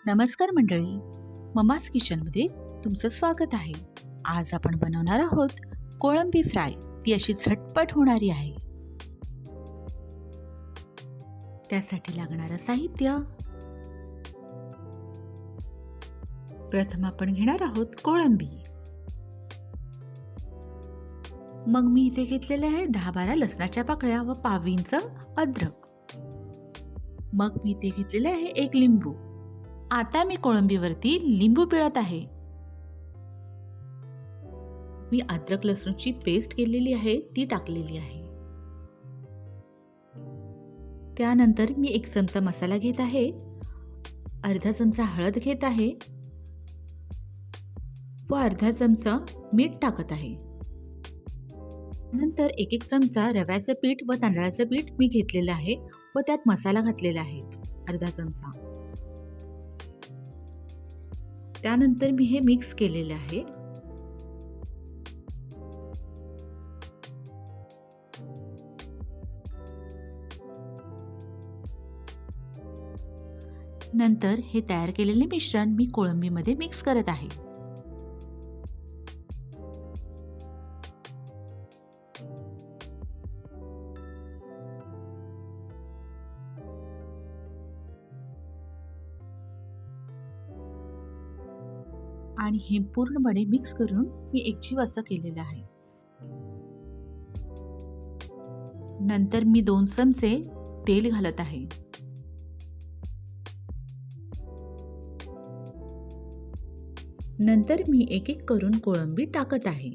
नमस्कार मंडळी, ममाज किचनमध्ये तुमचं स्वागत आहे. आज आपण बनवणार आहोत कोळंबी फ्राय. ती अशी झटपट होणारी आहे. त्यासाठी लागणारं साहित्य, प्रथम आपण घेणार आहोत कोळंबी. मग मी इथे घेतलेले आहे 10-12 लसणाच्या पाकळ्या व पाव इंच अद्रक. मग मी इथे घेतलेले आहे 1 लिंबू. आता मी कोळंबीवरती लिंबू पिळत आहे. मी अद्रक लसूणची पेस्ट केलेली आहे ती टाकलेली आहे. त्यानंतर मी 1 चमचा मसाला घेत आहे, अर्धा चमचा हळद घेत आहे व अर्धा चमचा मीठ टाकत आहे. नंतर 1 चमचा रव्याचं पीठ व तांदळाचं पीठ मी घेतलेलं आहे व त्यात मसाला घातलेला आहे अर्धा चमचा. त्यानंतर मी हे मिक्स केलेले आहे. नंतर हे तयार केलेले मिश्रण मी कोळंबीमध्ये मिक्स करत आहे. आणि हे पूर्णपणे मिक्स करून मी एकजीव असं केलेलं आहे. नंतर मी 2 चमचे तेल घालत आहे. नंतर मी एक एक करून कोळंबी टाकत आहे.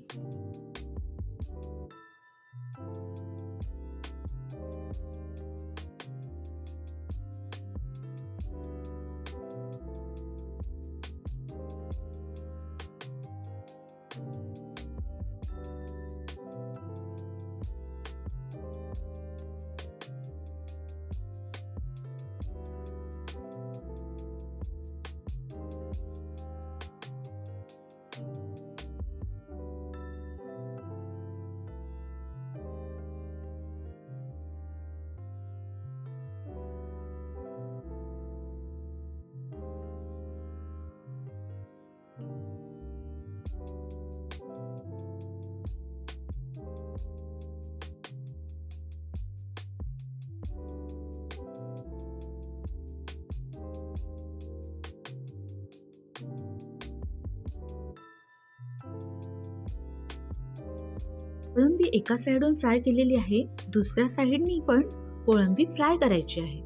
कोळंबी एका साइडून फ्राय केलेली आहे, दुसऱ्या साइडनी पण कोळंबी फ्राय करायची आहे.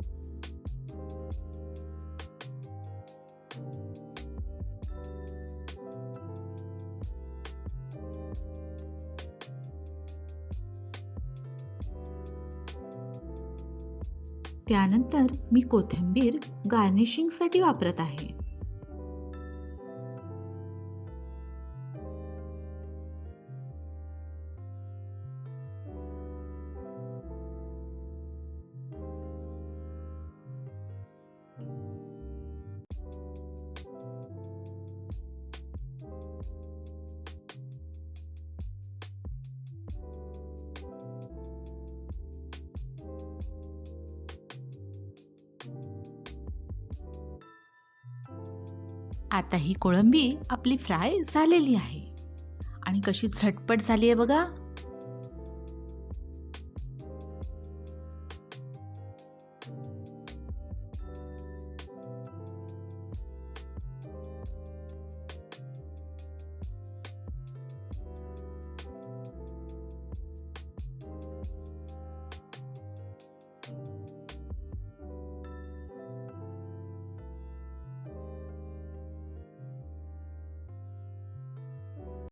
त्यानंतर मी कोथिंबीर गार्निशिंगसाठी वापरत आहे. आता ही कोळंबी आपली फ्राय झालेली आहे आणि कशी झटपट झाली आहे बघा.